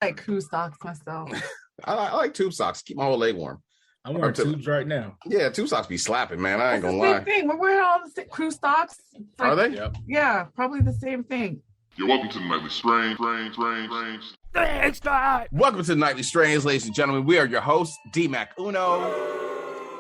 like crew socks myself. I like tube socks. Keep my whole leg warm. I'm wearing tubes right now. Yeah, tube socks be slapping, man. I ain't gonna lie. Same thing. We're wearing all the crew socks. Are they? Yep. Yeah, probably the same thing. You're welcome to the Nightly Strange. Welcome to the Nightly Strange, ladies and gentlemen. We are your hosts, D-Mac Uno.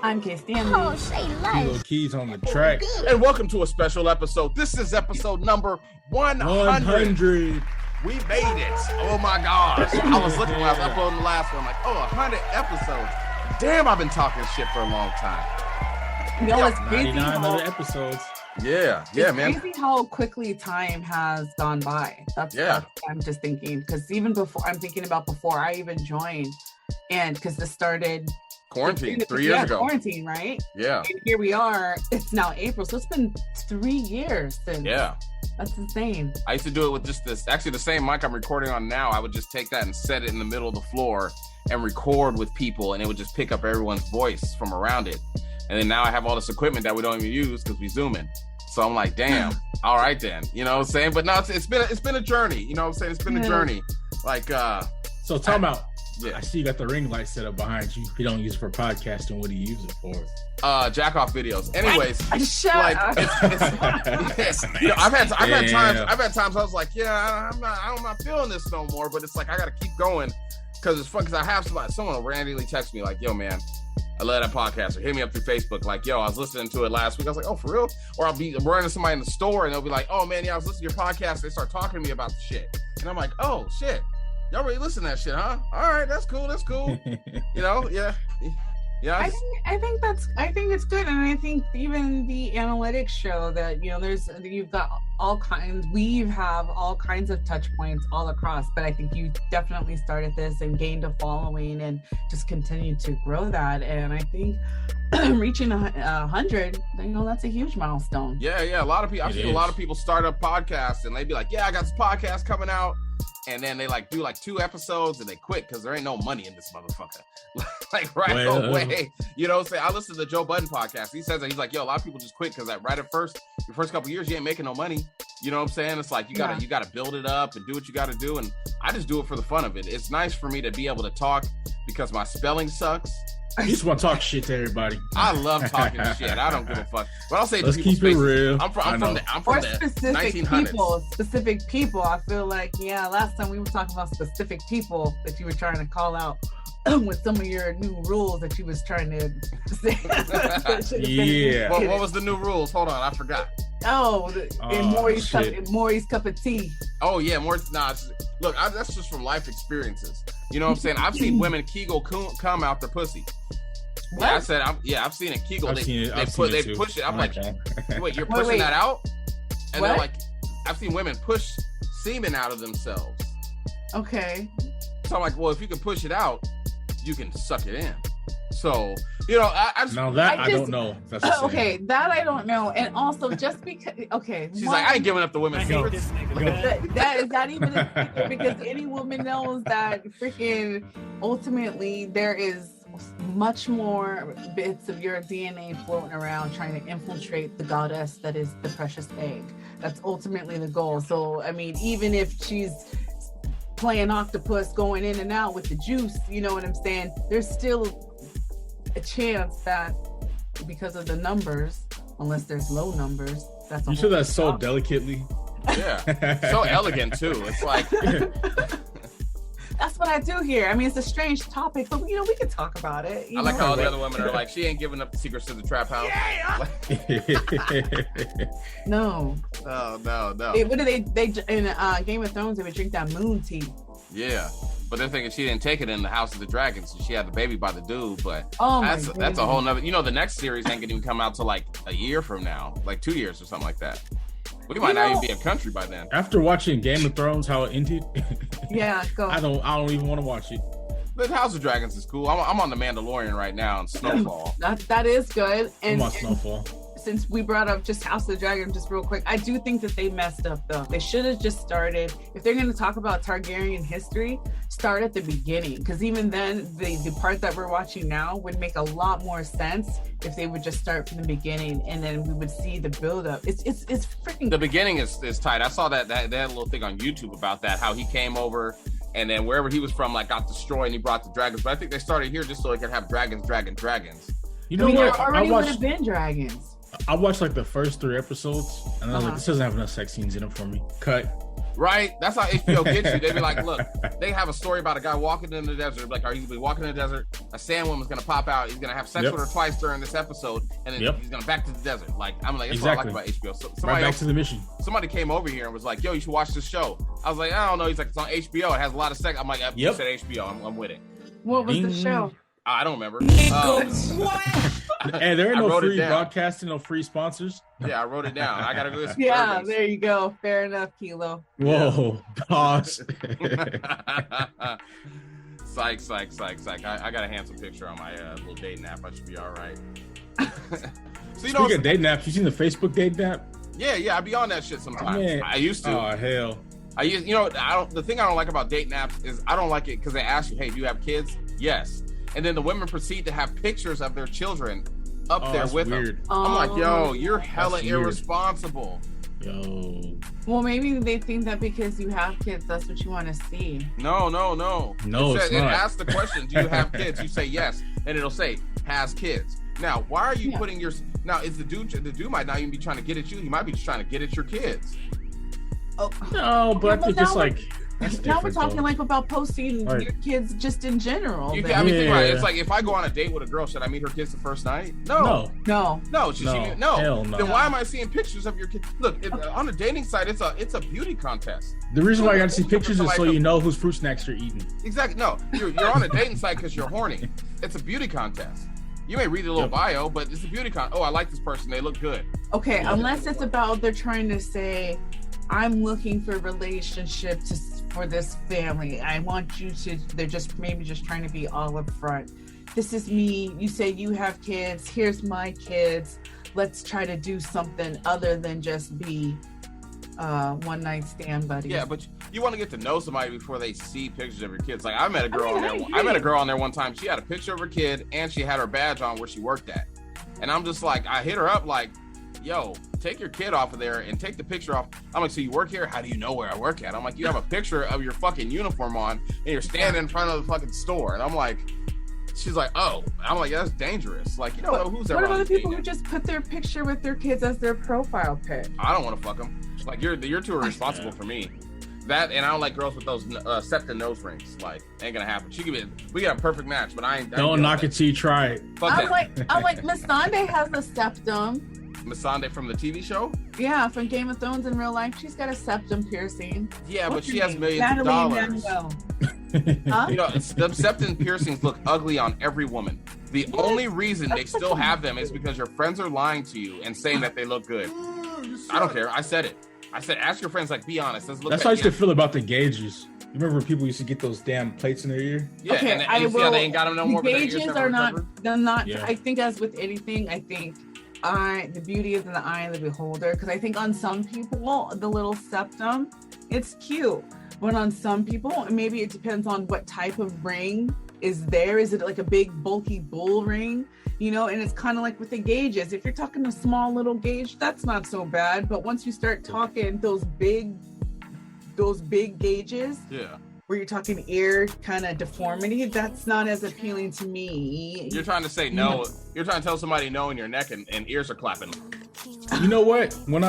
I'm Kay Stanley. Oh, say less. Little keys on the track. And welcome to a special episode. This is episode number 100. 100. We made it. Oh my gosh. I was looking when I was uploading the last one, like, 100 episodes. Damn, I've been talking shit for a long time. You know, it's crazy 99 how, other episodes. Yeah, man. It's crazy how quickly time has gone by. That's what I'm just thinking. Because even before, I'm thinking about before I even joined. And because this started... Quarantine, 3 years ago. Quarantine, right? Yeah. And here we are. It's now April. So it's been 3 years since. Yeah. That's insane. I used to do it with just this, actually the same mic I'm recording on now. I would just take that and set it in the middle of the floor and record with people, and it would just pick up everyone's voice from around it. And then now I have all this equipment that we don't even use because we zoom in. So I'm like, damn, all right then. You know what I'm saying? But no, it's been a journey. You know what I'm saying? It's been a journey. Like So time out. Yeah. I see you got the ring light set up behind you. You don't use it for podcasting. What do you use it for? Jack off videos. Anyways, Shut like up. it's you know, I've had times I was like, yeah, I'm not feeling this no more, but it's like I gotta keep going because it's fun, because I have someone will randomly text me like, yo man, I love that podcast, or hit me up through Facebook like, yo, I was listening to it last week. I was like, oh, for real? Or I'll be running somebody in the store and they'll be like, oh man, yeah, I was listening to your podcast. They start talking to me about the shit. And I'm like, oh shit. Y'all really listen to that shit, huh? All right, that's cool. You know, yeah. I think it's good, and I think even the analytics show that, you know, you've got we have all kinds of touch points all across, but I think you definitely started this and gained a following and just continued to grow that, and I think reaching 100, you know, that's a huge milestone. Yeah. A lot of people, I've seen a lot of people start up podcasts and they'd be like, yeah, I got this podcast coming out. And then they like do like 2 episodes and they quit because there ain't no money in this motherfucker. Like right away. You know what I'm saying? I listened to the Joe Budden podcast. He says that he's like, yo, a lot of people just quit because right at first, your first couple years, you ain't making no money. You know what I'm saying? It's like you gotta build it up and do what you gotta do. And I just do it for the fun of it. It's nice for me to be able to talk because my spelling sucks. You just want to talk shit to everybody. I love talking shit. I don't give a fuck. But I'll say, let's keep it real. I'm from the 1900s. Specific people. I feel like, last time we were talking about specific people that you were trying to call out with some of your new rules that you was trying to say. Yeah. What was the new rules? Hold on, I forgot. Maury's cup of tea. Oh yeah, Look, that's just from life experiences. You know what I'm saying? I've seen women Kegel come out their pussy. What? Yeah, I said, I've seen a Kegel. They push it. I'm like, wait, you're pushing that out? And they're like, I've seen women push semen out of themselves. Okay. So I'm like, well, if you can push it out, you can suck it in. So, you know, I don't know. That's okay, that I don't know. And also, just because, she's like, I ain't giving up the women's secrets. That is not even a secret, because any woman knows that freaking ultimately there is much more bits of your DNA floating around trying to infiltrate the goddess that is the precious egg. That's ultimately the goal. So, I mean, even if she's playing octopus going in and out with the juice, you know what I'm saying? There's still a chance that because of the numbers, unless there's low numbers, that's you said that so delicately. Yeah, so elegant too. It's like that's what I do here. I mean, it's a strange topic, but you know, we can talk about it. I like how all the other women are like, she ain't giving up the secrets to the trap house. No. No. What do they in Game of Thrones? They would drink that moon tea. Yeah. But they're thinking she didn't take it in the House of the Dragon, so she had the baby by the dude. But that's a whole nother. You know, the next series ain't gonna even come out till like a year from now, like 2 years or something like that. We might not even be a country by then. After watching Game of Thrones, how it ended. Yeah, go. I don't even want to watch it. But House of Dragons is cool. I'm on the Mandalorian right now and Snowfall. That is good. I'm on Snowfall. Since we brought up just House of the Dragon, just real quick, I do think that they messed up though. They should have just started, if they're going to talk about Targaryen history, start at the beginning. Because even then, the part that we're watching now would make a lot more sense if they would just start from the beginning, and then we would see the buildup. It's freaking. The beginning is tight. I saw that little thing on YouTube about that, how he came over And then wherever he was from, like, got destroyed, and he brought the dragons. But I think they started here just so they could have dragons. You know I mean, what? there already would have been dragons. I watched like the first 3 episodes, and I was like, this doesn't have enough sex scenes in it for me. Cut. Right? That's how HBO gets you. They be like, look, they have a story about a guy walking in the desert. Like, are you gonna be walking in the desert? A sandwoman's gonna pop out. He's gonna have sex with her twice during this episode, and then he's gonna back to the desert. Like, I'm like, that's what I like about HBO. So right back to the mission. Somebody came over here and was like, yo, you should watch this show. I was like, I don't know. He's like, it's on HBO. It has a lot of sex. I'm like, you said HBO. I'm with it. What was the show? I don't remember. And there ain't no free broadcasting, no free sponsors. Yeah, I wrote it down. I gotta go. Yeah, there you go. Fair enough, Kilo. Whoa, boss. Psych. I got a handsome picture on my little dating app. I should be all right. So Speaking of dating apps, you seen the Facebook dating app? Yeah, I be on that shit sometimes. Man. I used to. Oh hell. The thing I don't like about dating apps is I don't like it because they ask you, hey, do you have kids? Yes. And then the women proceed to have pictures of their children up there with them. I'm like, yo, you're hella irresponsible. Yo. Well, maybe they think that because you have kids, that's what you want to see. No. It asks the question, do you have kids? You say yes, and it'll say has kids. Now, why are you putting your? Now, is the dude might not even be trying to get at you. He might be just trying to get at your kids. Oh no, but I think it's like. Now we're talking like about posting your kids just in general. You got me thinking about it. It's like if I go on a date with a girl, should I meet her kids the first night? No. Hell no. Then why am I seeing pictures of your kids? Look, on a dating site, it's a beauty contest. The reason why I got to see pictures is so you know whose fruit snacks you're eating. Exactly. No, you're on a dating site because you're horny. It's a beauty contest. You may read a little bio, but it's a beauty contest. Oh, I like this person. They look good. Okay, unless it's about they're trying to say, I'm looking for a relationship for this family. I want you to, they're just maybe just trying to be all up front. This is me. You say you have kids. Here's my kids. Let's try to do something other than just be one night stand buddies. Yeah, but you want to get to know somebody before they see pictures of your kids. Like I met a girl on there. I met a girl on there one time. She had a picture of her kid and she had her badge on where she worked at. And I'm just like, I hit her up like, yo, take your kid off of there and take the picture off. I'm like, so you work here? How do you know where I work at? I'm like, you have a picture of your fucking uniform on and you're standing in front of the fucking store. And I'm like, she's like, oh. I'm like, yeah, that's dangerous. Like, you don't know who's there. What about the people who just put their picture with their kids as their profile pic? I don't want to fuck them. Like, you're too irresponsible for me. That, and I don't like girls with those septum nose rings. Like, ain't gonna happen. We got a perfect match, but I ain't. Don't knock it till you try it. I'm like, Miss Sande has a septum. Masande from the TV show? Yeah, from Game of Thrones in real life. She's got a septum piercing. Yeah, but she has millions of dollars. Huh? You know, the septum piercings look ugly on every woman. The only reason they still have them is because your friends are lying to you and saying that they look good. I don't care. I said it. I said, ask your friends, like, be honest. That's how I used to feel about the gauges. You remember when people used to get those damn plates in their ear? Yeah, okay, and you see how they ain't got them no more. The gauges are not, they're not, yeah. I think as with anything, I think the beauty is in the eye of the beholder, because I think on some people the little septum, it's cute, but on some people maybe it depends on what type of ring is there. Is it like a big bulky bull ring, you know? And it's kind of like with the gauges, if you're talking a small little gauge, that's not so bad, but once you start talking those big gauges, yeah, where you're talking ear kind of deformity, that's not as appealing to me. You're trying to say no. You're trying to tell somebody no in your neck and ears are clapping. You know what? When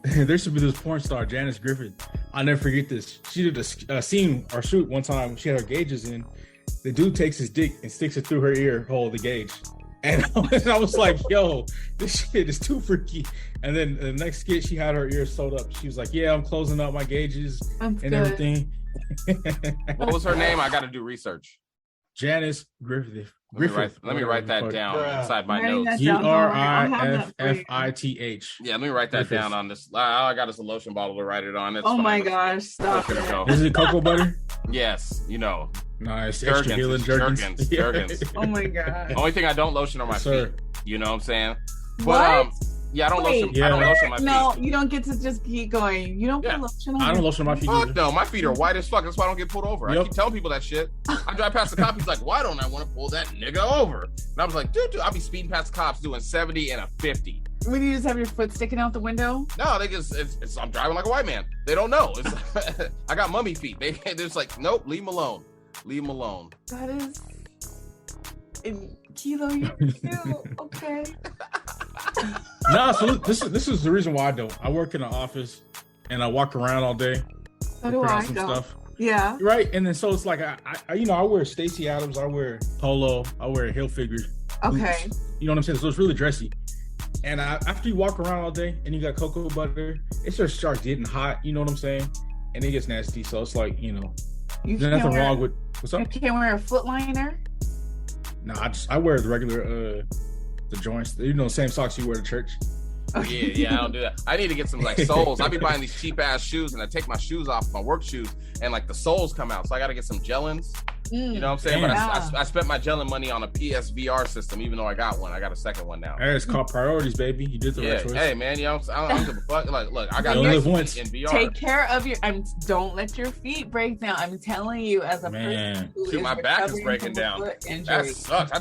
there should be this porn star, Janice Griffith. I'll never forget this. She did a scene or shoot one time. She had her gauges in. The dude takes his dick and sticks it through her ear hole, the gauge. And I was like, yo, this shit is too freaky. And then the next skit, she had her ears sewed up. She was like, yeah, I'm closing up my gauges everything. What was her name? I got to do research. Janice Griffith. Let me write that down inside my notes. Griffith. Yeah, let me write that down on this. I got us a lotion bottle to write it on. It's fine. My gosh, stop it. Is it cocoa butter? Yes, you know. Nice. Extra healing Jergens. Oh my god. Only thing I don't lotion on my feet. You know what I'm saying? What? But, yeah, I don't lotion my feet. No, you don't get to just keep going. You don't put lotion on. I don't lotion on my feet. Fuck no, my feet are white as fuck. That's why I don't get pulled over. Yep. I keep telling people that shit. I drive past the cop. He's like, why don't I want to pull that nigga over? And I was like, dude, I'll be speeding past the cops doing 70 and a 50. When you just have your foot sticking out the window? No, they just I'm driving like a white man. They don't know. I got mummy feet. They're just like, nope, leave them alone. Leave them alone. That is in Kilo, you too. Okay. No, so this is the reason why I don't. I work in an office and I walk around all day. So do I. Stuff. Yeah. Right. And then so it's like I wear Stacey Adams, I wear polo, I wear Hilfiger. Okay. Boots, you know what I'm saying? So it's really dressy. And after you walk around all day and you got cocoa butter, it just starts getting hot, you know what I'm saying? And it gets nasty. So it's like, there's nothing wrong with what's up? You can't wear a foot liner? No, I wear the regular the joints, same socks you wear to church. Yeah, I don't do that. I need to get some like soles. I be buying these cheap ass shoes and I take my shoes off, my work shoes, and like the soles come out. So I got to get some gel-ins. You know what I'm saying? But I spent my gel-in money on a PSVR system, even though I got one. I got a second one now. Hey, it's called priorities, baby. You did the right choice. Hey, man, I don't give a fuck. Like, look, I got nice feet in VR. Take care of your. Don't let your feet break down. I'm telling you, as a person who Dude, my back is breaking down. That sucks.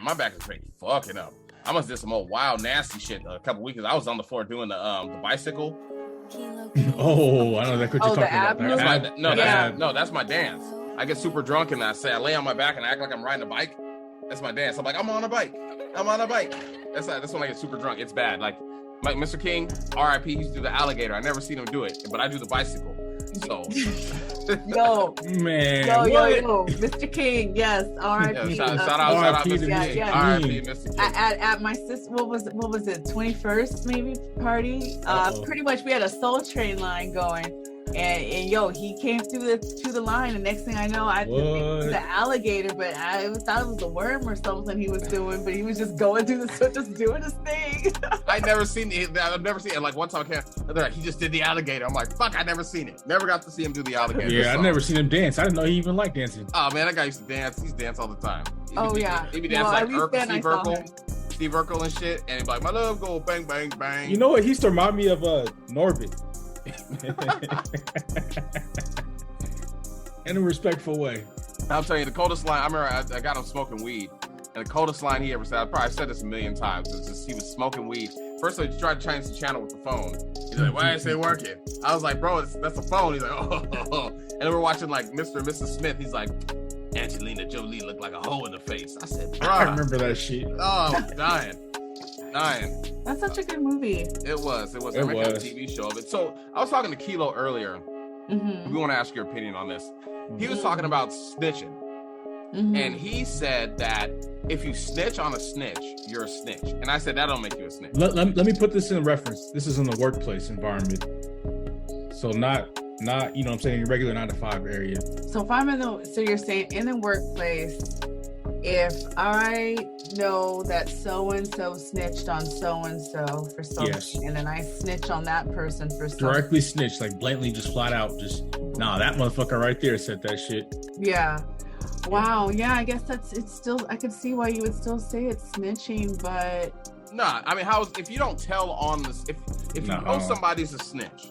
My back is breaking fucking up. I must did some old wild nasty shit a couple weeks ago. I was on the floor doing the bicycle. Oh, I know that. What you're talking about. That's my dance. I get super drunk and I lay on my back and I act like I'm riding a bike. That's my dance. I'm like, I'm on a bike. That's when I get super drunk. It's bad. Like Mr. King, R.I.P. He used to do the alligator. I never seen him do it, but I do the bicycle. So, yo, Mr. King, yes, R.I.P. Shout out, Mr. King. R.I.P. Mr. King. At my sister, what was it, 21st maybe party? Pretty much we had a Soul Train line going. And he came through the line, and next thing I know, I think the alligator, but I thought it was a worm or something he was doing, but he was just going through just doing his thing. I've never seen it. Like one time, they're like, he just did the alligator. I'm like, fuck, I never seen it. Never got to see him do the alligator. Yeah, I never seen him dance. I didn't know he even liked dancing. Oh man, that guy used to dance. He's danced all the time. He be dancing like Steve Urkel and shit, and he'd be like, my love go bang bang bang. You know what? He used to remind me of Norbit. In a respectful way. I'll tell you, the coldest line, I remember I got him smoking weed, and the coldest line he ever said, I probably said this a million times, it's just he was smoking weed. First he tried to change the channel with the phone. He's like, why is it working? I was like, bro, that's a phone. He's like, oh. And then we're watching like Mr. and Mrs. Smith. He's like, Angelina Jolie looked like a hole in the face. I said, bro. I remember that shit. Oh, I'm dying. That's such a good movie. It was. It was a TV show of it. So I was talking to Kilo earlier. Mm-hmm. We want to ask your opinion on this. He was talking about snitching. Mm-hmm. And he said that if you snitch on a snitch, you're a snitch. And I said, that don't make you a snitch. Let me put this in reference. This is in the workplace environment. So not, you know what I'm saying, regular 9-to-5 area. So if so you're saying in the workplace, if I know that so-and-so snitched on so-and-so for something, and then I snitch on that person for something. Directly snitch, like blatantly, just flat out, that motherfucker right there said that shit. Yeah. Wow. Yeah, I guess it's still, I could see why you would still say it's snitching, but. Nah, I mean, if you don't tell on this, if you know somebody's a snitch,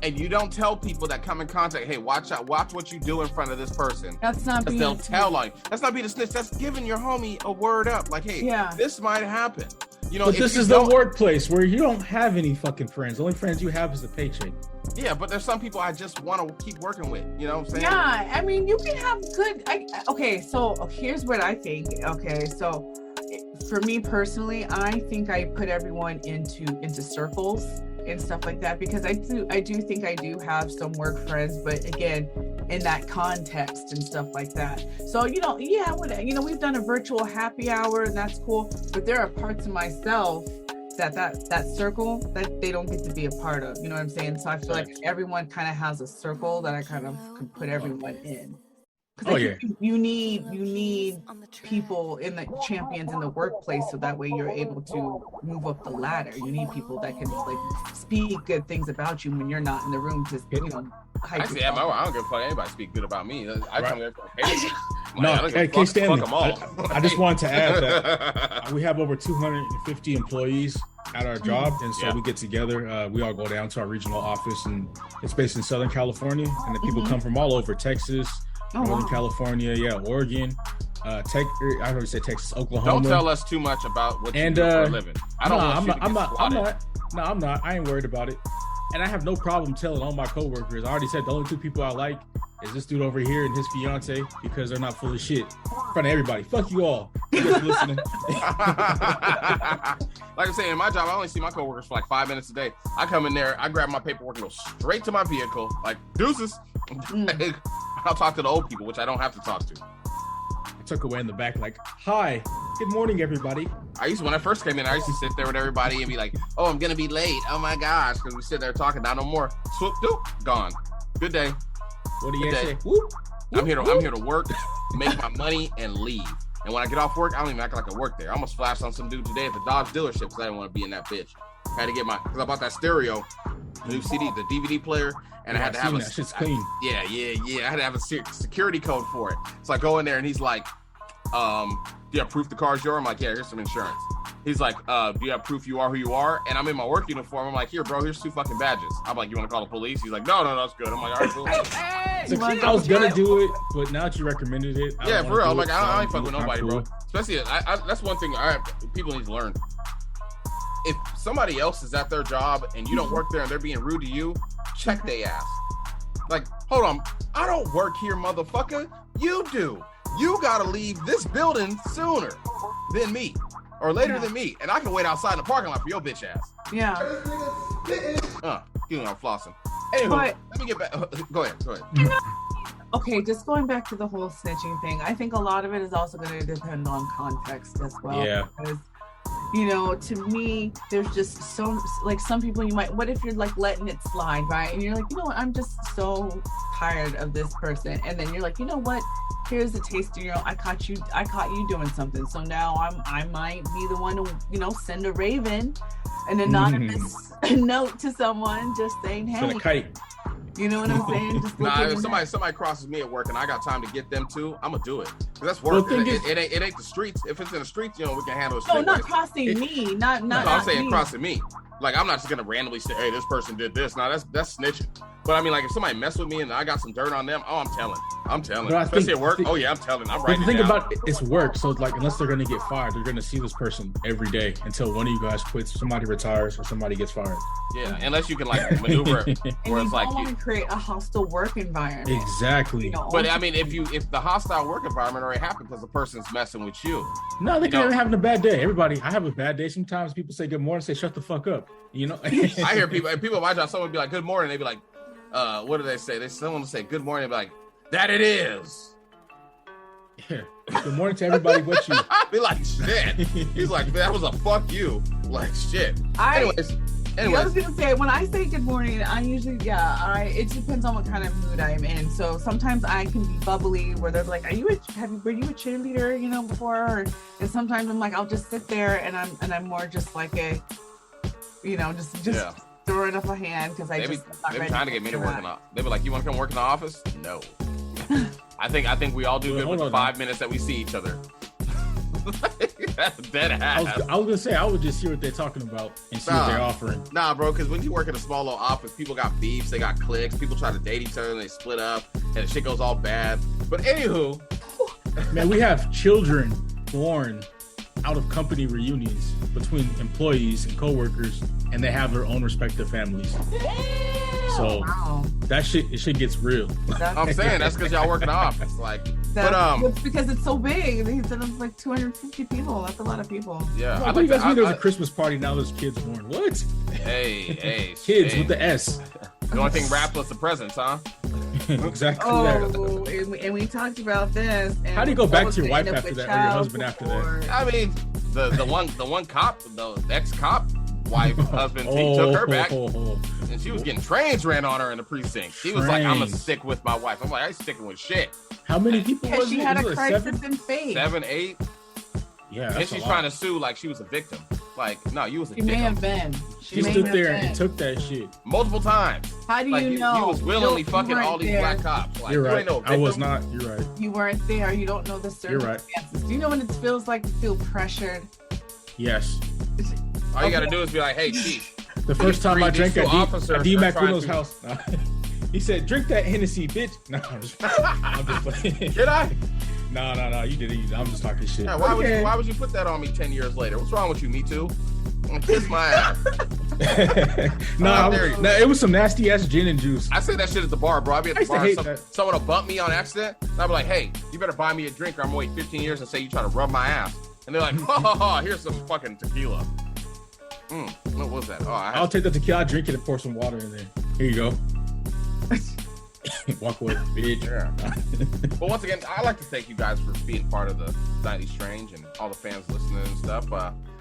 and you don't tell people that come in contact, hey, watch what you do in front of this person. That's not being they'll tell on you. That's not being a snitch. That's giving your homie a word up. Like, hey, this might happen. You know, but this is the workplace where you don't have any fucking friends. The only friends you have is a paycheck. Yeah, but there's some people I just want to keep working with. You know what I'm saying? Yeah, I mean, you can have good. Okay, so here's what I think. Okay, so for me personally, I think I put everyone into circles and stuff like that, because I do think I do have some work friends, but again, in that context and stuff like that. So we've done a virtual happy hour and that's cool, but there are parts of myself that circle that they don't get to be a part of. You know what I'm saying? So I feel like everyone kind of has a circle that I kind of can put everyone in. You need people in the champions in the workplace, so that way you're able to move up the ladder. You need people that can speak good things about you when you're not in the room to hype you up. I don't give a fuck anybody speak good about me. I come there for K. Stanley, I just wanted to add that we have over 250 employees at our job, and so we get together. We all go down to our regional office, and it's based in Southern California, and the people come from all over Texas, Northern California, Oregon, I already said Texas, Oklahoma. Don't tell us too much about what you do for a living. I don't want you to get swatted. I'm not. I ain't worried about it. And I have no problem telling all my coworkers. I already said the only two people I like is this dude over here and his fiance because they're not full of shit. In front of everybody. Fuck you all. You guys listening. Like I say, in my job, I only see my coworkers for like 5 minutes a day. I come in there, I grab my paperwork and go straight to my vehicle, like deuces. I'll talk to the old people, which I don't have to talk to. I took away in the back like, hi, good morning, everybody. When I first came in, I used to sit there with everybody and be like, oh, I'm gonna be late. Oh my gosh, because we sit there talking, not no more. Swoop, doop, gone. Good day. What do you say? Whoop, I'm here to work, make my money, and leave. And when I get off work, I don't even act like I work there. I almost flashed on some dude today at the Dodge dealership because I didn't want to be in that bitch. I had to get because I bought that stereo, new CD, the DVD player, and I had to have that shit's clean. Yeah. I had to have a security code for it. So I go in there and he's like, do you have proof the car's yours? I'm like, yeah, here's some insurance. He's like, do you have proof you are who you are? And I'm in my work uniform. I'm like, here, bro, here's 2 fucking badges. I'm like, you want to call the police? He's like, no, that's good. I'm like, all right, cool. I was gonna do it, but now that you recommended it, yeah, for real. I'm like, I ain't fucking with nobody, bro. Especially, that's one thing people need to learn. If somebody else is at their job and you don't work there and they're being rude to you, check they ass. Like, hold on, I don't work here, motherfucker. You do. You gotta leave this building sooner than me, or later than me, and I can wait outside in the parking lot for your bitch ass. Yeah. You know I'm flossing. Anyway, let me get back. Go ahead. Okay, just going back to the whole snitching thing, I think a lot of it is also going to depend on context as well. Yeah. Because, to me, there's just some people what if you're like letting it slide, right? And you're like, you know what, I'm just so tired of this person. And then you're like, you know what? Here's a taste of I caught you doing something. So now I might be the one to, send a raven, an anonymous note to someone just saying, hey. Send a kite. You know what I'm saying? Just if somebody crosses me at work and I got time to get them too, I'm gonna do it. That's work. It ain't the streets. If it's in the streets, we can handle it. No, not crossing me. Not I'm saying me. crossing me. Like, I'm not just gonna randomly say, hey, this person did this. No, that's snitching. But I mean, like, if somebody mess with me and I got some dirt on them, I'm telling. No, especially at work. Oh yeah, I'm telling. I'm writing. The thing about it's work, so like, unless they're gonna get fired, they're gonna see this person every day until one of you guys quits, somebody retires, or somebody gets fired. Yeah, unless you can like maneuver where it's like you want to create a hostile work environment. Exactly. But I mean, if the hostile work environment already happened because the person's messing with you. No, they could be having a bad day. Everybody, I have a bad day. Sometimes people say good morning, say shut the fuck up. I hear people at my job, someone would be like, good morning. They'd be like, what do they say? Someone will say good morning, they'd be like, that it is. Yeah. Good morning to everybody but you. I'd be like, shit. He's like, that was a fuck you. Like, shit. Anyways. I was gonna say, when I say good morning, I usually, it depends on what kind of mood I'm in. So sometimes I can be bubbly, where they're like, were you a cheerleader, before? And sometimes I'm like, I'll just sit there and I'm more just like a, just throwing up a hand because maybe trying to get me to work they be like, you want to come work in the office? No. I think we all do good with the 5 minutes that we see each other. That's dead ass. I was gonna say, I would just hear what they're talking about and see what they're offering. Nah, bro, because when you work in a small little office, people got beefs, they got cliques, people try to date each other and they split up and the shit goes all bad. But anywho, man, we have children born out of company reunions between employees and coworkers, and they have their own respective families. So that shit gets real. I'm saying that's because y'all work in the office, it's because it's so big. He said it's like 250 people. That's a lot of Yeah, I thought you guys knew there was a Christmas party. Now there's kids born. What? Hey, kids with the S. The only thing wrapped was the presents, huh? Exactly. And we talked about this. And how do you go back to your wife after that, or your husband after that? I mean, the one cop, the ex-cop wife, husband, he took her back, and she was getting trains ran on her in the precinct. She was like, I'm gonna stick with my wife. I'm like, I ain't sticking with shit. How many people was she it? had a crisis in faith. 7, 8. Yeah, and she's trying to sue like she was a victim. Like, no, you was a She victim. may have been. She stood there and took that shit multiple times. How do you know? He was willingly fucking all these black cops. Like, you're right. You ain't no I was not. You're right. You weren't there. You don't know the circumstances. You're right. Do you know what it feels like to feel pressured? Yes. All you gotta do is be like, hey, chief. The first time I drank at D. McReynolds' house, he said, drink that Hennessy, bitch. No, I'm just playing. Did I? No. You did it. I'm just talking shit. Yeah, why would you put that on me 10 years later? What's wrong with you, Me Too? Kiss my ass. No, it was some nasty ass gin and juice. I say that shit at the bar, bro. I be at the bar. Someone will bump me on accident. And I'll be like, hey, you better buy me a drink or I'm going to wait 15 years and say you trying to rub my ass. And they're like, here's some fucking tequila. What was that? I'll take the tequila, I'll drink it and pour some water in there. Here you go. Walk away, bitch. Yeah. But once again, I'd like to thank you guys for being part of the Nightly Strange and all the fans listening and stuff.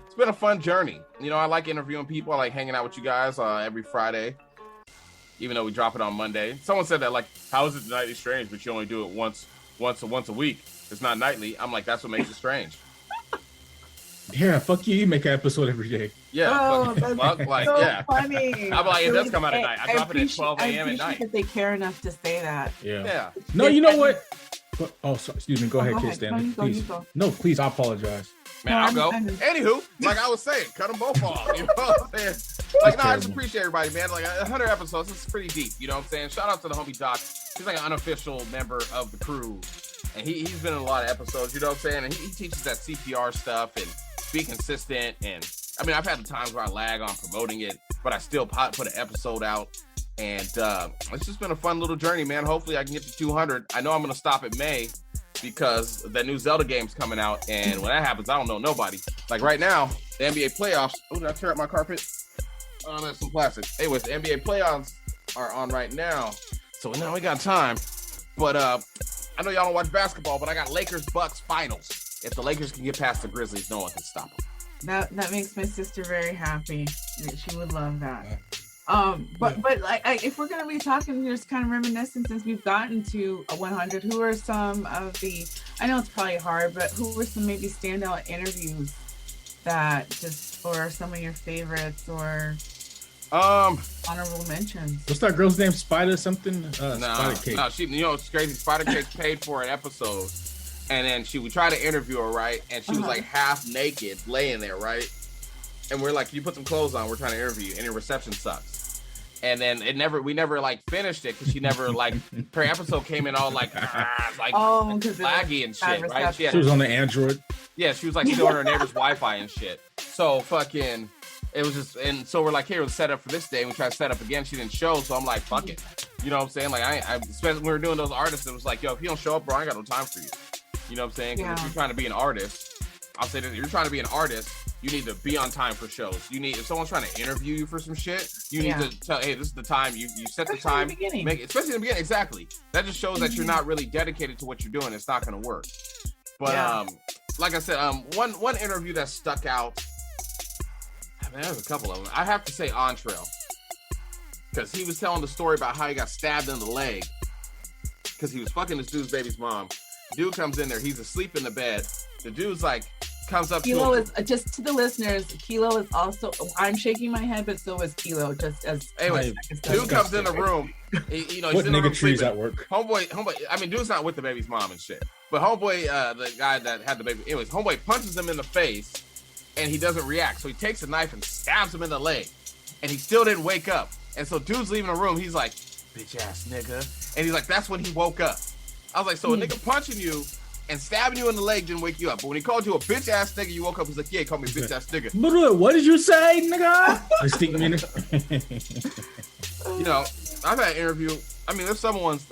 It's been a fun journey. You know, I like interviewing people. I like hanging out with you guys every Friday, even though we drop it on Monday. Someone said that, like, how is it Nightly Strange, but you only do it once a week? It's not nightly. I'm like, that's what makes it strange. Yeah, fuck you. You make an episode every day. Yeah, that's like, so yeah. funny. I'm like, it does come out at night. I drop it at 12 a.m. at night. That they care enough to say that. Yeah. No, you know what? Oh, sorry, excuse me. Go ahead, Kid Stanley. Please. No, please. I apologize. Man, I'll go. Anywho, like I was saying, cut them both off. You know what I'm saying? Like, no, I just appreciate everybody, man. Like 100 episodes, this is pretty deep. You know what I'm saying? Shout out to the homie Doc. He's like an unofficial member of the crew, and he's been in a lot of episodes. You know what I'm saying? And he teaches that CPR stuff and be consistent. And I mean, I've had the times where I lag on promoting it, but I still put an episode out. And it's just been a fun little journey, man. Hopefully I can get to 200. I know I'm going to stop at May because the new Zelda game's coming out. And when that happens, I don't know nobody. Like right now, the NBA playoffs. Oh, did I tear up my carpet? Oh, that's some plastic. Anyways, the NBA playoffs are on right now. So now we got time. But I know y'all don't watch basketball, but I got Lakers-Bucks finals. If the Lakers can get past the Grizzlies, no one can stop them. That makes my sister very happy. She would love that. But like, if we're gonna be talking, just kind of reminiscing since we've gotten to 100, who are some of the? I know it's probably hard, but who were some maybe standout interviews that just, or some of your favorites, or honorable mentions? What's that girl's name? Spider something? Spider Cake. No, she. You know, it's crazy. Spider Cake paid for an episode, and then we tried to interview her, right? And she was like half naked, laying there, right? And we're like, can you put some clothes on? We're trying to interview you. And your reception sucks. And then we never like finished it because she never like, her episode came in all like laggy and shit, right? She was on the Android. Yeah, she was like still on her neighbor's Wi-Fi and shit. So fucking, it was just, and so we're like, here, let's set up for this day. And we tried to set up again. She didn't show. So I'm like, fuck it. You know what I'm saying? Like, I especially when we were doing those artists, it was like, yo, if you don't show up, bro, I ain't got no time for you. You know what I'm saying? Because if you're trying to be an artist, I'll say this, if you're trying to be an artist, you need to be on time for shows. If someone's trying to interview you for some shit, you need to tell, hey, this is the time. You set the time. Especially in the beginning. Exactly. That just shows that you're not really dedicated to what you're doing. It's not going to work. But like I said, one interview that stuck out. I mean, there's a couple of them. I have to say Entrail, because he was telling the story about how he got stabbed in the leg because he was fucking this dude's baby's mom. Dude comes in there. He's asleep in the bed. The dude's like, comes up Kilo to him. Is just to the listeners, Kilo is also, I'm shaking my head, but so is Kilo, just as anyway, dude comes in the room, he's what in the room trees at work. Homeboy, I mean, dude's not with the baby's mom and shit, but homeboy, the guy that had the baby, anyways, homeboy punches him in the face and he doesn't react, so he takes a knife and stabs him in the leg, and he still didn't wake up. And so dude's leaving the room, he's like, bitch ass nigga, and he's like, that's when he woke up. I was like, so a nigga punching you and stabbing you in the leg didn't wake you up, but when he called you a bitch ass nigga, you woke up. He's like, yeah, he called me bitch ass nigga. What did you say, nigga? You know, I've had interview. I mean, there's some ones.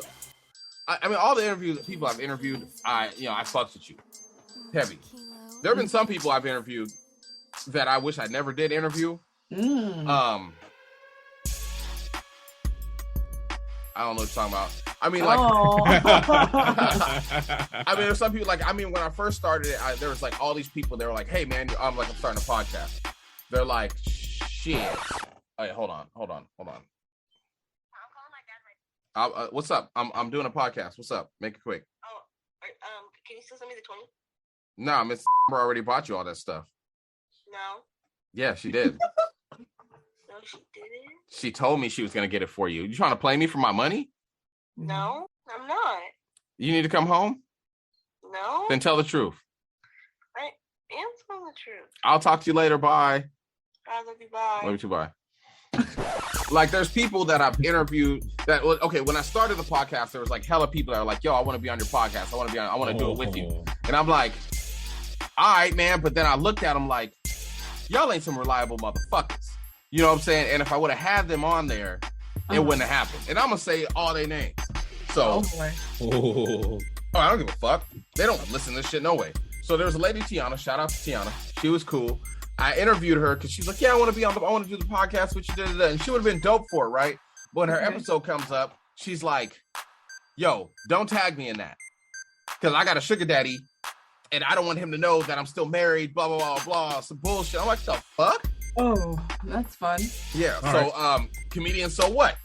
I mean, all the interviews, people I've interviewed, I fucks with you, heavy. There have been some people I've interviewed that I wish I never did interview. I don't know what you're talking about. I mean, like, I mean, there's some people like, I mean, when I first started it, there was like all these people. They were like, "Hey, man, I'm starting a podcast." They're like, "Shit." Hey, hold on. I'm calling my dad. What's up? I'm doing a podcast. What's up? Make it quick. Oh, can you still send me the 20? Nah, Miss already bought you all that stuff. No. Yeah, she did. No, she didn't. She told me she was gonna get it for you. You trying to play me for my money? No, I'm not. You need to come home? No. Then tell the truth. I am telling the truth. I'll talk to you later. Bye. I love you. Bye. Love you too. Bye. Like, there's people that I've interviewed that, okay, when I started the podcast, there was like hella people that are like, yo, I want to be on your podcast. I want to do it with you. And I'm like, all right, man. But then I looked at them like, y'all ain't some reliable motherfuckers. You know what I'm saying? And if I would have had them on there, it wouldn't have happened. And I'm going to say all their names. So, I don't give a fuck. They don't listen to this shit, no way. So there was a lady, Tiana. Shout out to Tiana. She was cool. I interviewed her because she's like, yeah, I want to do the podcast with you. And she would have been dope for it, right? But when her episode comes up, she's like, yo, don't tag me in that. Because I got a sugar daddy and I don't want him to know that I'm still married, blah, blah, blah, blah, some bullshit. I'm like, the fuck? Oh, that's fun. Yeah. All so, right. Comedian, so what?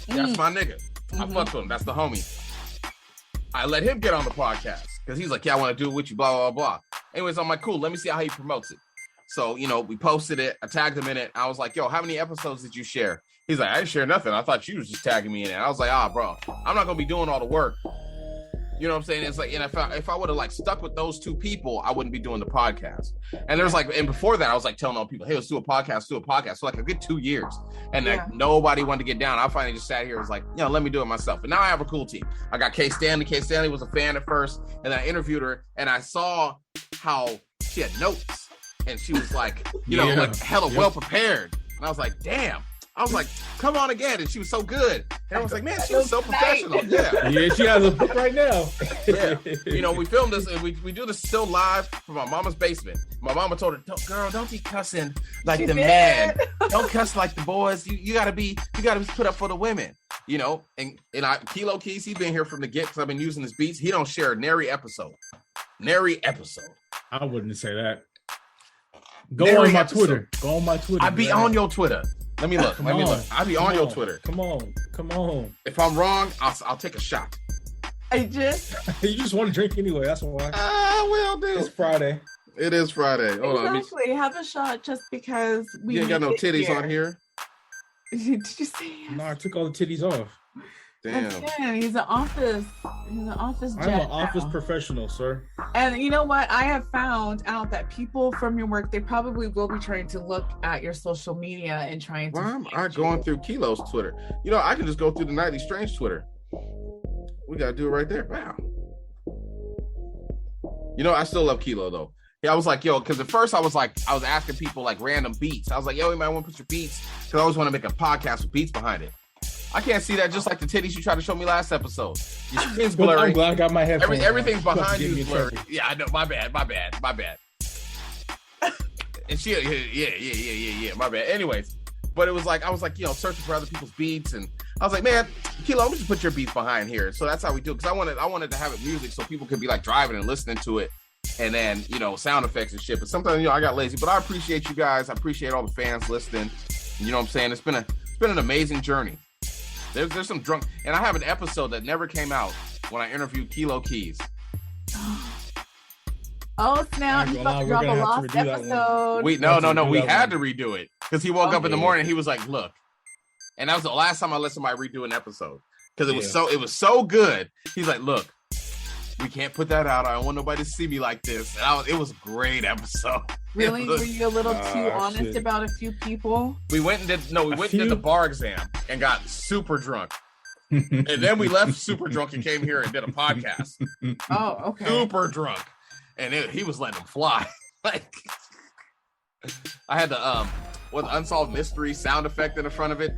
That's my nigga. I fucked with him. That's the homie. I let him get on the podcast because he's like, yeah, I want to do it with you, blah, blah, blah. Anyways, I'm like, cool. Let me see how he promotes it. So, we posted it. I tagged him in it. I was like, yo, how many episodes did you share? He's like, I didn't share nothing. I thought you was just tagging me in it. I was like, bro, I'm not going to be doing all the work. You know what I'm saying? It's like, and if I would have like stuck with those two people, I wouldn't be doing the podcast. And there's like, and before that, I was like telling all people, hey, let's do a podcast. So like a good 2 years. And like nobody wanted to get down. I finally just sat here and was like, let me do it myself. And now I have a cool team. I got Kay Stanley. Kay Stanley was a fan at first. And I interviewed her and I saw how she had notes. And she was like, like hella well prepared. And I was like, damn. I was like, come on again. And she was so good. And I was like, man, she was so professional. Yeah, she has a book right now. Yeah. We filmed this and we do this still live from my mama's basement. My mama told her, don't be cussing like she the did. Man. Don't cuss like the boys. You gotta be put up for the women. And Kilo Keys, he been here from the get because I've been using his beats. He don't share nary episode. I wouldn't say that. Go on my Twitter. I be on your Twitter. Let me look. I be on your Twitter. Come on. If I'm wrong, I'll take a shot. You just want to drink anyway. That's why. I will do. It's Friday. It is Friday. Hold on. Exactly. Have a shot just because we. You ain't got no titties on here. Did you see? No, I took all the titties off. Damn. He's an office. I'm an office professional, sir. And you know what? I have found out that people from your work, they probably will be trying to look at your social media and trying to. Why am I going through Kilo's Twitter? I can just go through the Nightly Strange Twitter. We gotta do it right there. Wow. I still love Kilo though. Yeah, I was like, yo, because at first I was asking people like random beats. I was like, yo, you might want to put your beats because I always want to make a podcast with beats behind it. I can't see that, just like the titties you tried to show me last episod. Your screen's blurry. I'm glad I got my headphones. Everything's behind you is blurry. Yeah, I know. My bad. And she, yeah. My bad. Anyways, but it was like I was like, searching for other people's beats, and I was like, man, Kilo, let me just put your beats behind here. So that's how we do it. Because I wanted to have it music so people could be like driving and listening to it, and then sound effects and shit. But sometimes I got lazy. But I appreciate you guys. I appreciate all the fans listening. You know what I'm saying? It's been an amazing journey. There's some drunk, and I have an episode that never came out when I interviewed Kilo Keys. Oh snap! You about to drop a lost episode. We had to redo it because he woke up in the morning. And he was like, "Look," and that was the last time I let somebody redo an episode because it was so good. He's like, "Look, we can't put that out. I don't want nobody to see me like this." And it was a great episode. Really? Were you a little too honest about a few people? We went and did the bar exam and got super drunk. And then we left super drunk and came here and did a podcast. Oh, okay. Super drunk. And he was letting them fly. Like, I had the unsolved mystery sound effect in the front of it.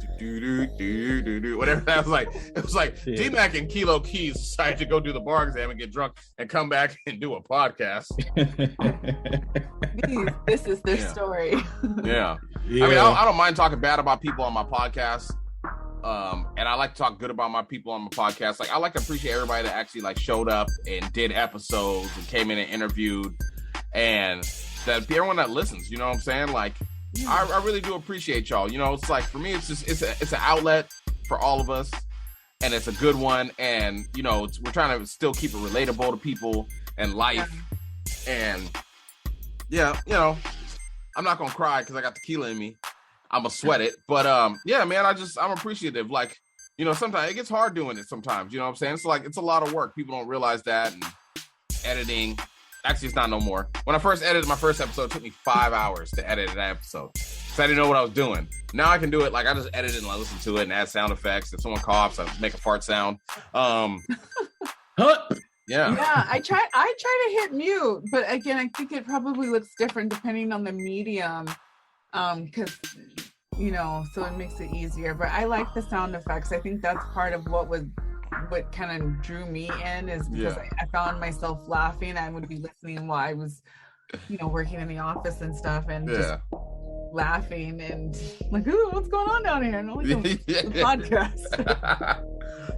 Whatever that was like. It was like D-Mac and Kilo Keys decided to go do the bar exam and get drunk and come back and do a podcast. This is their story. Yeah. I mean, I don't mind talking bad about people on my podcast. And I like to talk good about my people on my podcast. Like, I like to appreciate everybody that actually like showed up and did episodes and came in and interviewed, and that everyone that listens, you know what I'm saying? Like, I really do appreciate y'all. It's like, for me, it's just it's an outlet for all of us, and it's a good one. And we're trying to still keep it relatable to people and life. And I'm not gonna cry because I got tequila in me. I'm gonna sweat it, but man, I'm appreciative. Like, sometimes it gets hard doing it. Sometimes, you know what I'm saying? It's like it's a lot of work. People don't realize that. And editing, actually, it's not no more. When I first edited my first episode, it took me 5 hours to edit that episode. because I didn't know what I was doing. Now I can do it. Like, I just edit it and I listen to it and add sound effects. If someone coughs, I make a fart sound. Huh? Yeah, I try to hit mute, but again, I think it probably looks different depending on the medium. Because so it makes it easier. But I like the sound effects. I think that's part of what kind of drew me in, is because I found myself laughing. I would be listening while I was, working in the office and stuff, and just laughing and like, ooh, what's going on down here? And I'm like, the podcast.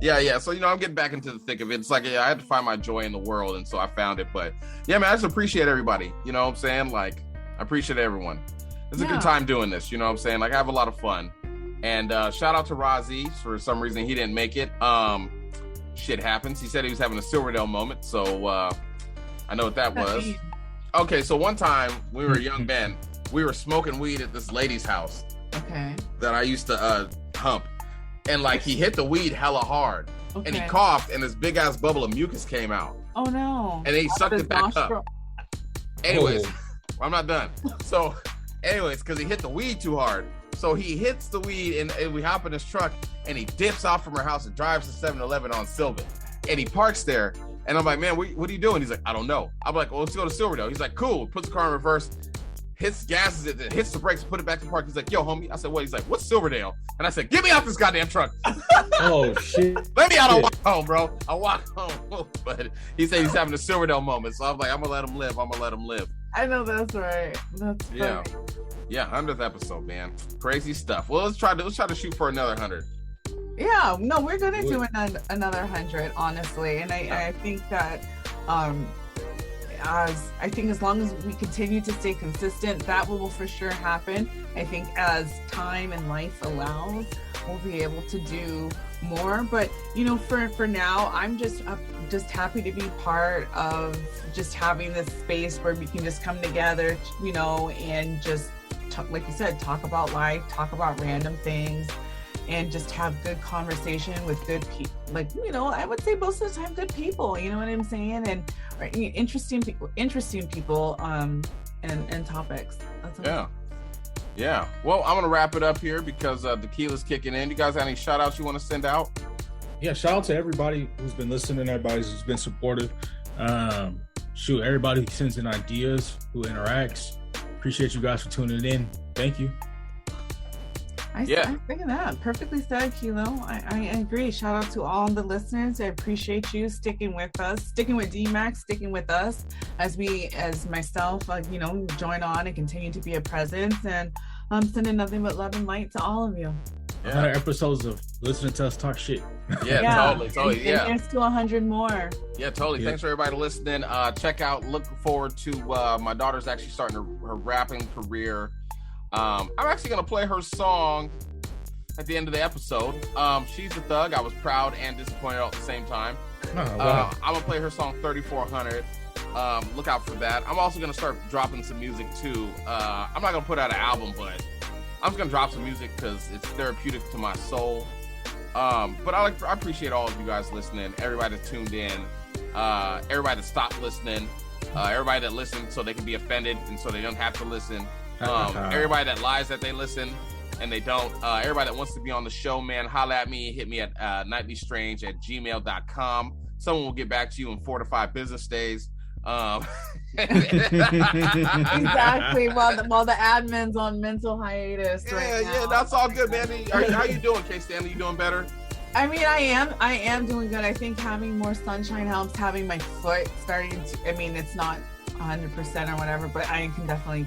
Yeah. So, I'm getting back into the thick of it. It's like, I had to find my joy in the world. And so I found it. But yeah, man, I just appreciate everybody. You know what I'm saying? Like, I appreciate everyone. It's a good time doing this. You know what I'm saying? Like, I have a lot of fun. And shout out to Rozzy. For some reason, he didn't make it. Shit happens. He said he was having a Silverdale moment. So I know what that was. Okay. So one time we were young men, we were smoking weed at this lady's house. Okay. That I used to hump. And like, he hit the weed hella hard. Okay. And he coughed and this big ass bubble of mucus came out. Oh no. And then he sucked it back up. Anyways, I'm not done. So anyways, because he hit the weed too hard. So he hits the weed and we hop in his truck and he dips off from her house and drives to 7-Eleven on Sylvan. And he parks there. And I'm like, man, what are you doing? He's like, I don't know. I'm like, well, let's go to Silverdale. He's like, cool. Puts the car in reverse, hits gases it, then hits the brakes, put it back to park. He's like, yo, homie. I said, what? He's like, what's Silverdale? And I said, get me out this goddamn truck. Oh, shit. Let me out. I'll walk home, bro. I'll walk home. But he said he's having a Silverdale moment. So I'm like, I'm going to let him live. I know that's right. That's funny. Yeah, 100th episode, man. Crazy stuff. Well, let's try to shoot for another 100. Yeah, no, we're gonna do another 100, honestly, and I think that as long as we continue to stay consistent, that will for sure happen. I think as time and life allows, we'll be able to do more. But for now, I'm just happy to be part of just having this space where we can just come together, and just like you said, talk about life, talk about random things, and just have good conversation with good people. Like, I would say most of the time, good people, you know what I'm saying? And interesting people, and topics. That's Yeah. Well, I'm going to wrap it up here because tequila's kicking in. You guys have any shout outs you want to send out? Yeah. Shout out to everybody who's been listening, everybody who's been supportive. Everybody who sends in ideas, who interacts. Appreciate you guys for tuning in. Thank you. I think of that. Perfectly said, Kilo. I agree. Shout out to all the listeners. I appreciate you sticking with us, sticking with DMAX, sticking with us as myself, join on and continue to be a presence, and sending nothing but love and light to all of you. 100 episodes of listening to us talk shit. Yeah. Totally. And here's to 100 more. Yeah, totally. Thanks for everybody listening. Look forward to my daughter's actually starting her rapping career. I'm actually going to play her song at the end of the episode. She's a thug. I was proud and disappointed all at the same time. Wow. I'm going to play her song 3400. Look out for that. I'm also going to start dropping some music too. I'm not going to put out an album, but I'm just going to drop some music because it's therapeutic to my soul. But I appreciate all of you guys listening, everybody that tuned in, everybody that stopped listening, everybody that listened so they can be offended and so they don't have to listen. Everybody that lies that they listen and they don't. Everybody that wants to be on the show, man, holla at me. Hit me at nightlystrange@gmail.com. Someone will get back to you in 4 to 5 business days. Exactly. While the admin's on mental hiatus right now. Yeah, that's all good, man. How you doing, K. Stanley? You doing better? I mean, I am doing good. I think having more sunshine helps. Having my foot starting to, it's not 100% or whatever, but I can definitely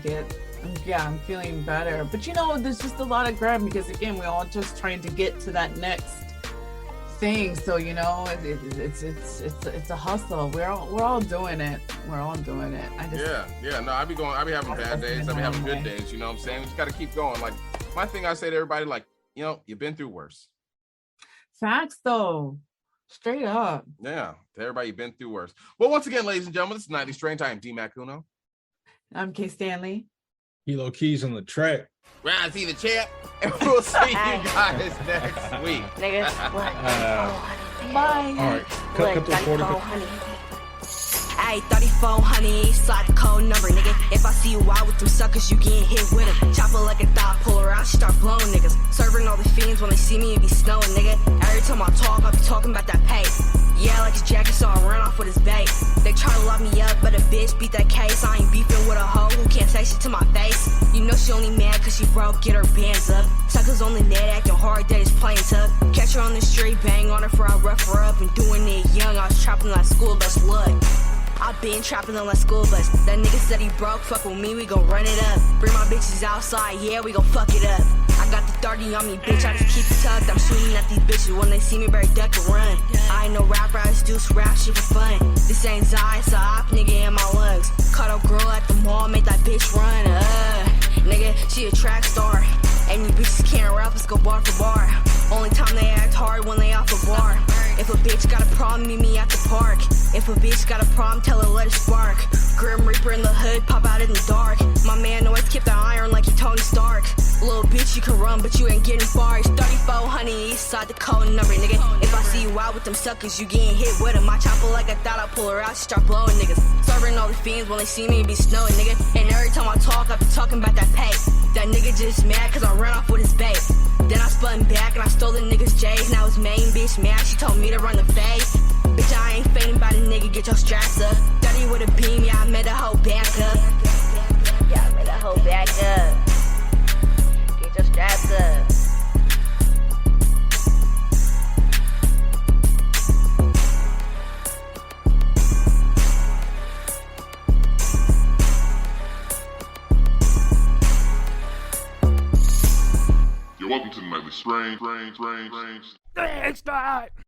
I'm feeling better. But there's just a lot of ground because again, we're all just trying to get to that next thing. So it's a hustle. We're all doing it. No, I be having bad days. I be having good days. You know what I'm saying? We just got to keep going. Like my thing, I say to everybody, like, you've been through worse. Facts though. Straight up. Yeah, to everybody, you've been through worse. Well, once again, ladies and gentlemen, this is Nightly Strange. I am D-Mac Uno. I'm K. Stanley. Kilo Keys on the track. Rise, the champ, and we'll see you guys next week. Niggas, what? Bye. All right, cut the recording. Ayy, 3400, slide the code number, nigga. If I see you out with them suckers, you getting hit with them. Chopper like a thought, pull around, she start blowing niggas. Serving all the fiends when they see me, it be snowing, nigga. Every time I talk, I be talking about that pay. Yeah, like his jacket, so I run off with his bait. They try to lock me up, but a bitch beat that case. I ain't beefing with a hoe who can't say shit to my face. You know she only mad cause she broke, get her bands up. Suckers on the net acting hard, that is playing tough. Catch her on the street, bang on her for I rough her up. And doing it young, I was trapping like school bus blood. I been trapping on like school bus. That nigga said he broke, fuck with me, we gon' run it up. Bring my bitches outside, yeah, we gon' fuck it up. I got the 30 on me, bitch, I just keep it tucked. I'm shooting at these bitches when they see me, better duck and run. I ain't no rapper, I just do some rap shit for fun. This ain't Zai, it's a op nigga in my lungs. Caught a girl at the mall, made that bitch run. Nigga, she a track star. And you bitches can't rap, let's go bar for bar. Only time they act hard when they off a bar. If a bitch got a problem, meet me at the park. If a bitch got a problem, tell her let it spark. Grim Reaper in the hood, pop out in the dark. My man always keep the iron like he Tony Stark. Little bitch, you can run, but you ain't getting far. It's 3400 east side the code number, nigga. If I see you out with them suckers, you getting hit with them. I chopper like I thought I pull her out, she start blowing niggas. Serving all the fiends when they see me, it be snowing, nigga. And every time I talk, I be talking about that pay. That nigga just mad cause I ran off with his bait. Then I spun back and I stole the nigga's J's. Now his main bitch mad, she told me to run the fade. Bitch, I ain't fainting by the nigga, get your straps up. 30 with a beam, yeah, I made a hoe back up. Yeah, I made a hoe back up. Get your straps up. You're welcome to the nightly strange. Thanks,